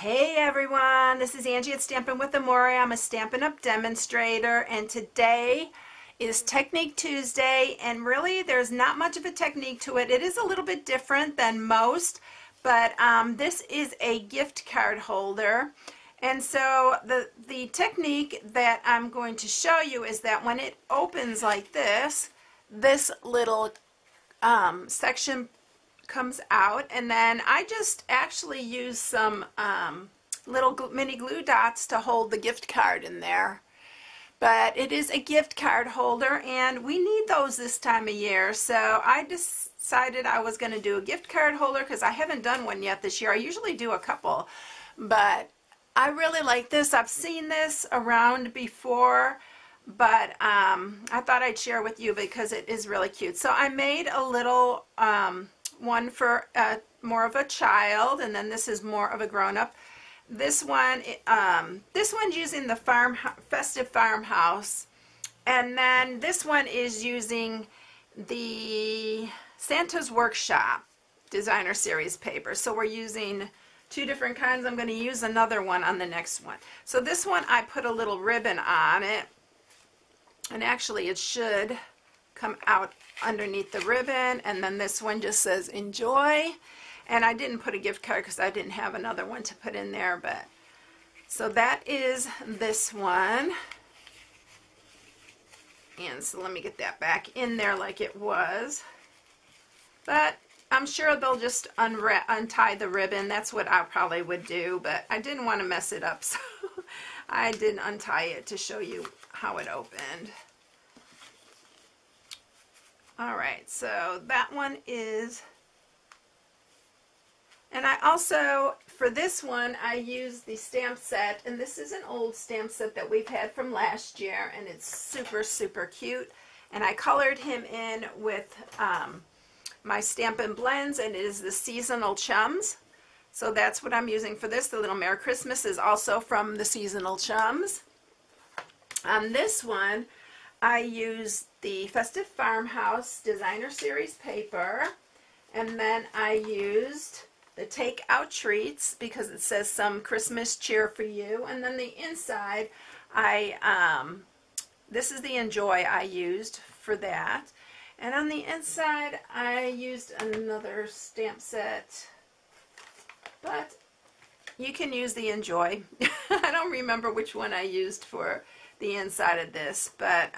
Hey everyone, this is Angie at Stampin' with Amore. I'm a Stampin' Up demonstrator, and today is Technique Tuesday, and really there's not much of a technique to it. It is a little bit different than most, but this is a gift card holder. And so the technique that I'm going to show you is that when it opens like this little section comes out, and then I just actually use some little mini glue dots to hold the gift card in there. But it is a gift card holder, and we need those this time of year, so I decided I was going to do a gift card holder because I haven't done one yet this year. I usually do a couple, but I really like this. I've seen this around before, but I thought I'd share with you because it is really cute. So I made a little one for more of a child, and then this is more of a grown-up. This one's using the festive farmhouse, and then this one is using the Santa's Workshop designer series paper. So we're using two different kinds. I'm going to use another one on the next one. So this one I put a little ribbon on it, and actually it should come out underneath the ribbon, and then this one just says enjoy, and I didn't put a gift card because I didn't have another one to put in there. But so that is this one, and so let me get that back in there like it was, but I'm sure they'll just untie the ribbon. That's what I probably would do, but I didn't want to mess it up, so I didn't untie it to show you how it opened. Alright, so that one is, and I also, for this one, I used the stamp set, and this is an old stamp set that we've had from last year, and it's super, super cute, and I colored him in with my Stampin' Blends, and it is the Seasonal Chums. So that's what I'm using for this. The little Merry Christmas is also from the Seasonal Chums. On this one, I used the Festive Farmhouse Designer Series paper, and then I used the Take Out Treats because it says some Christmas cheer for you, and then the inside, this is the Enjoy I used for that, and on the inside I used another stamp set, but you can use the Enjoy. I don't remember which one I used for the inside of this, but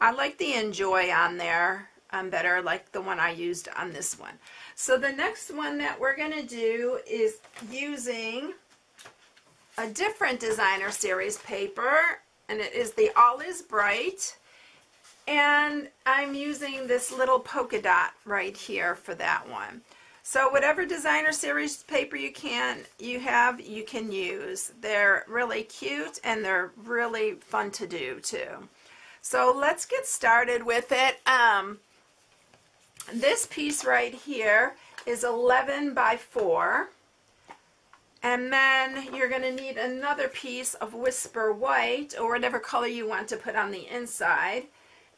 I like the Enjoy on there better, like the one I used on this one. So the next one that we're going to do is using a different designer series paper, and it is the All Is Bright, and I'm using this little polka dot right here for that one. So whatever designer series paper you can use. They're really cute, and they're really fun to do too. So let's get started with it. This piece right here is 11 by 4, and then you're going to need another piece of Whisper White or whatever color you want to put on the inside,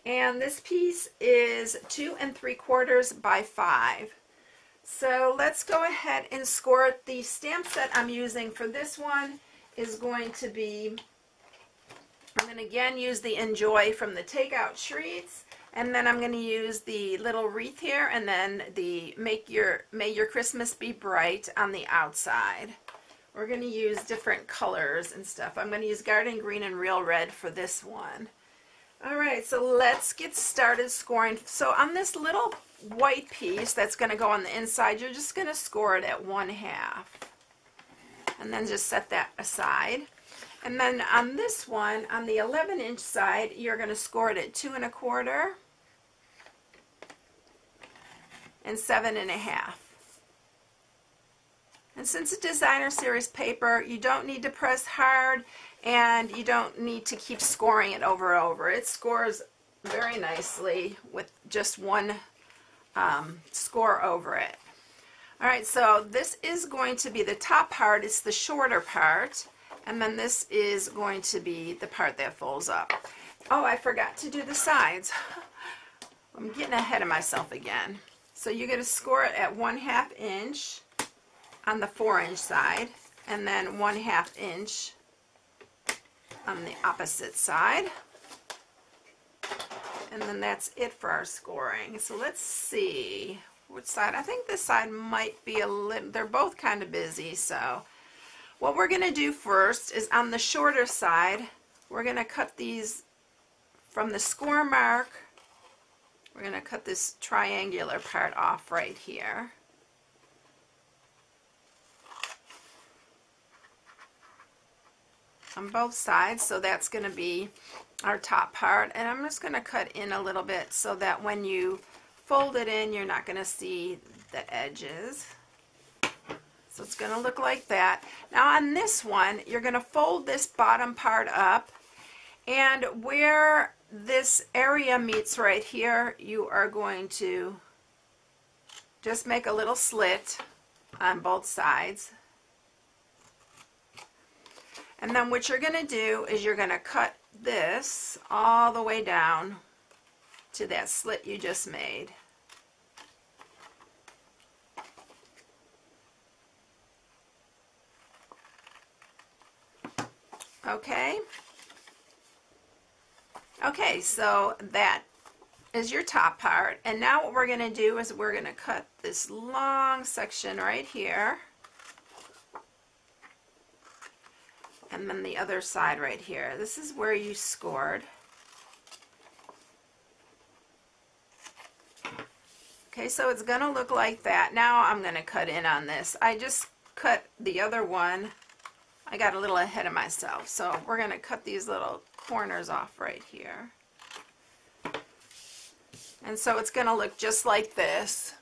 and this piece is 2 3/4 by 5. So let's go ahead and score it. The stamp set I'm using for this one is going to be, I'm going to again use the Enjoy from the Take Out Treats, and then I'm going to use the little wreath here, and then the May Your Christmas Be Bright on the outside. We're going to use different colors and stuff. I'm going to use Garden Green and Real Red for this one. Alright, so let's get started scoring. So on this little white piece that's going to go on the inside, you're just going to score it at 1/2, and then just set that aside. And then on this one, on the 11-inch side, you're going to score it at 2 1/4 and 7 1/2. And since it's designer series paper, you don't need to press hard, and you don't need to keep scoring it over and over. It scores very nicely with just one score over it. Alright, so this is going to be the top part. It's the shorter part, and then this is going to be the part that folds up. Oh, I forgot to do the sides. I'm getting ahead of myself again. So you're going to score it at 1/2 inch on the 4-inch side, and then 1/2 inch on the opposite side. And then that's it for our scoring. So let's see which side. I think this side might be a little, they're both kind of busy. So what we're going to do first is on the shorter side, we're going to cut these from the score mark. We're going to cut this triangular part off right here. On both sides, so that's going to be our top part, and I'm just going to cut in a little bit so that when you fold it in, you're not going to see the edges. So it's going to look like that. Now on this one, you're going to fold this bottom part up, and where this area meets right here, you are going to just make a little slit on both sides. And then what you're going to do is you're going to cut this all the way down to that slit you just made. Okay. Okay, so that is your top part. And now what we're going to do is we're going to cut this long section right here. And then the other side right here. This is where you scored. Okay, so it's going to look like that. Now I'm going to cut in on this. I just cut the other one. I got a little ahead of myself. So we're going to cut these little corners off right here. And so it's going to look just like this.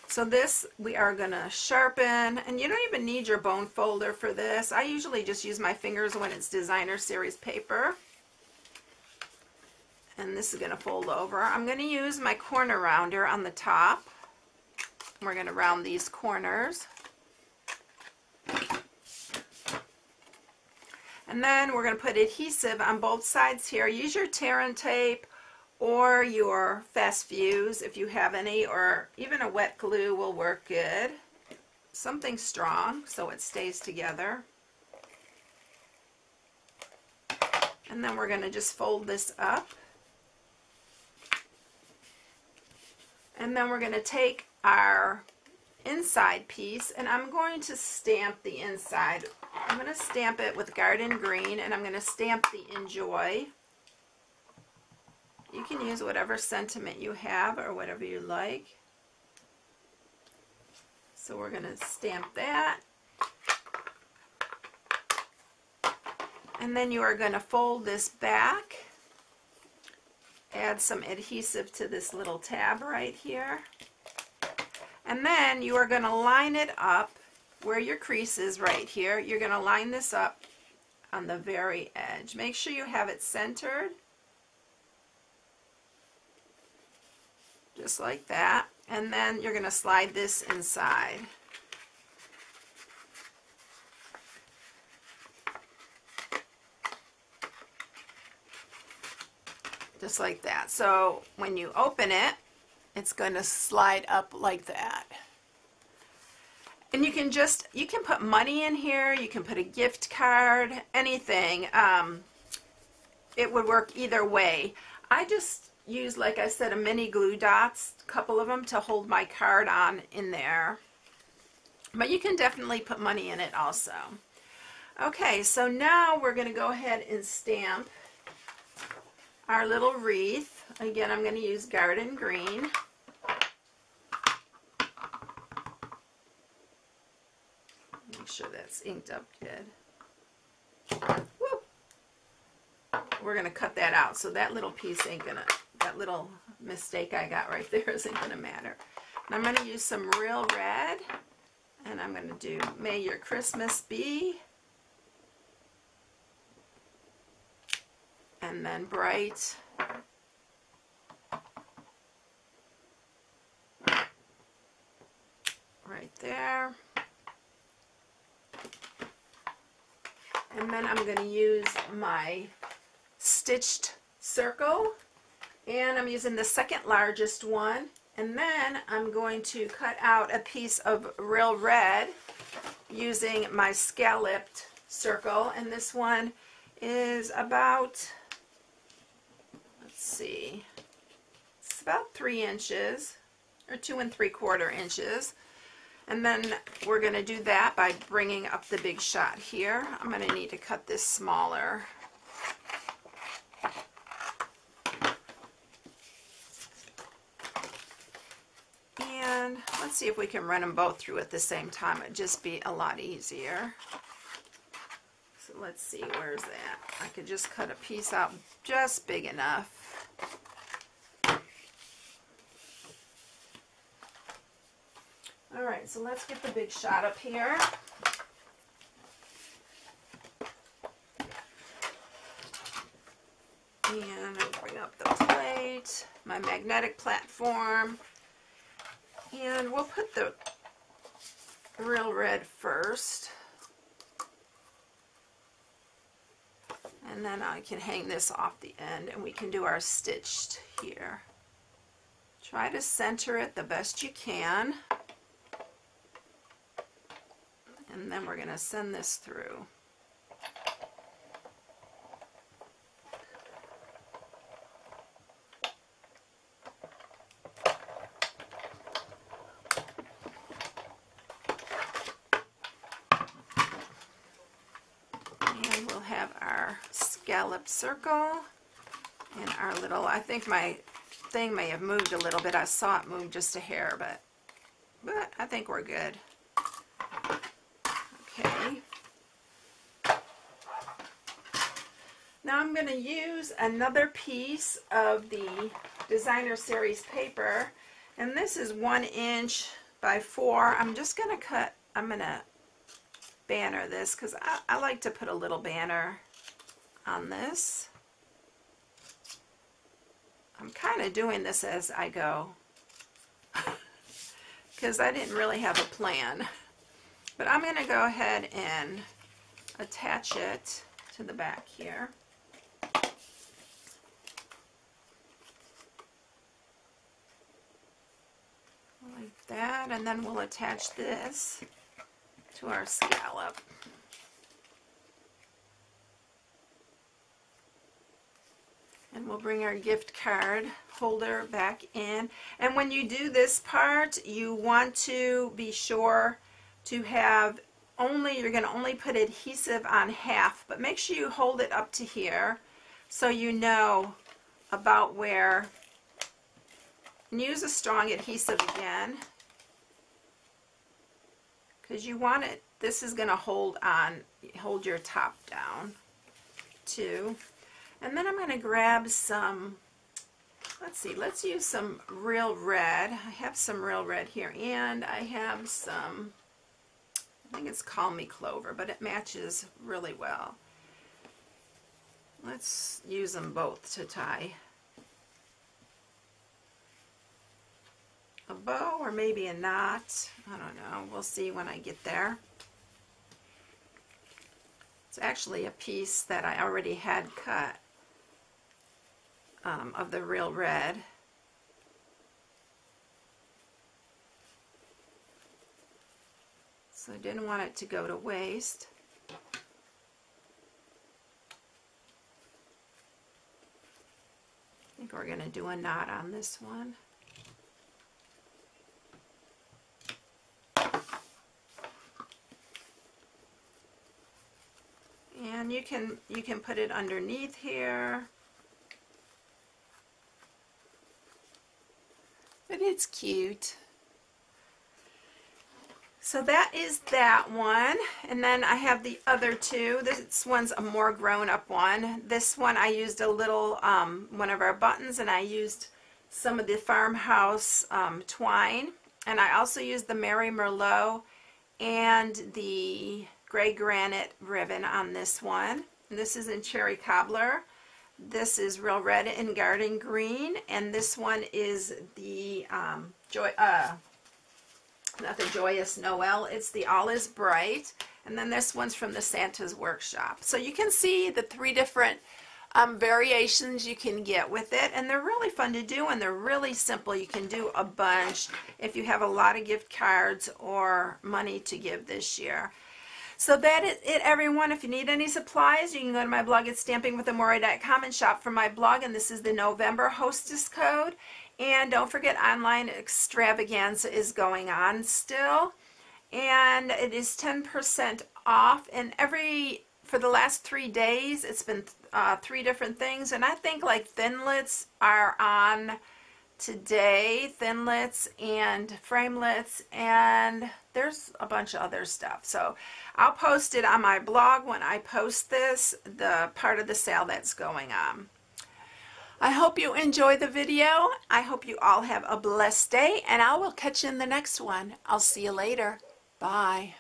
So this we are going to sharpen, and you don't even need your bone folder for this. I usually just use my fingers when it's designer series paper. And this is going to fold over. I'm going to use my corner rounder on the top. We're going to round these corners. And then we're going to put adhesive on both sides here. Use your tear and tape or your fast fuse if you have any, or even a wet glue will work good. Something strong so it stays together. And then we're going to just fold this up. And then we're going to take our inside piece, and I'm going to stamp the inside. I'm going to stamp it with garden green, and I'm going to stamp the Enjoy. You can use whatever sentiment you have or whatever you like. So we're going to stamp that. And then you are going to fold this back. Add some adhesive to this little tab right here. And then you are going to line it up where your crease is right here. You're going to line this up on the very edge. Make sure you have it centered. Just like that. And then you're going to slide this inside. Just like that. So when you open it, it's going to slide up like that. And you can put money in here, you can put a gift card, anything. It would work either way. I just use, like I said, a mini glue dots, a couple of them to hold my card on in there. But you can definitely put money in it also. Okay, so now we're going to go ahead and stamp our little wreath. Again, I'm going to use garden green. Make sure that's inked up good. Woo. We're going to cut that out, so that little piece ain't going to, that little mistake I got right there isn't going to matter. And I'm going to use some real red, and I'm going to do May Your Christmas Be. And then bright. Right there. And then I'm going to use my stitched circle, and I'm using the second largest one, and then I'm going to cut out a piece of real red using my scalloped circle, and this one is about, let's see, it's about 3 inches or 2 3/4 inches. And then we're going to do that by bringing up the big shot here. I'm going to need to cut this smaller. And let's see if we can run them both through at the same time. It'd just be a lot easier. So let's see, where's that? I could just cut a piece out just big enough. Alright, so let's get the big shot up here. And I'll bring up the plate, my magnetic platform. And we'll put the real red first. And then I can hang this off the end and we can do our stitched here. Try to center it the best you can. And then we're going to send this through. And we'll have our scallop circle and our little, I think my thing may have moved a little bit. I saw it move just a hair, but I think we're good. Okay. Now I'm going to use another piece of the Designer Series paper, and this is 1 inch by 4. I'm just going to cut, I'm going to banner this because I like to put a little banner on this. I'm kind of doing this as I go because I didn't really have a plan. But I'm going to go ahead and attach it to the back here. Like that, and then we'll attach this to our scallop. And we'll bring our gift card holder back in. And when you do this part, you want to be sure to have only, you're going to only put adhesive on half, but make sure you hold it up to here so you know about where, and use a strong adhesive again because you want it, this is going to hold your top down too. And then I'm going to grab some, let's see, let's use some real red. I have some real red here, and I have some, I think it's Call Me Clover, but it matches really well. Let's use them both to tie a bow or maybe a knot. I don't know. We'll see when I get there. It's actually a piece that I already had cut of the real red. So I didn't want it to go to waste. I think we're going to do a knot on this one. And you can put it underneath here. But it's cute. So that is that one, and then I have the other two. This one's a more grown-up one. This one I used a little, one of our buttons, and I used some of the farmhouse twine, and I also used the Mary Merlot and the gray granite ribbon on this one. And this is in Cherry Cobbler. This is Real Red and Garden Green, and this one is the not the Joyous Noel, it's the All Is Bright, and then this one's from the Santa's Workshop. So you can see the 3 different variations you can get with it, and they're really fun to do, and they're really simple. You can do a bunch if you have a lot of gift cards or money to give this year. So that is it, everyone. If you need any supplies, you can go to my blog at stampingwithamore.com and shop from my blog. And this is the November hostess code. And don't forget, online extravaganza is going on still. And it is 10% off. And for the last 3 days, it's been 3 different things. And I think like thinlits are on today, thinlits and framelits, and there's a bunch of other stuff. So I'll post it on my blog when I post this, the part of the sale that's going on. I hope you enjoy the video. I hope you all have a blessed day, and I will catch you in the next one. I'll see you later. Bye.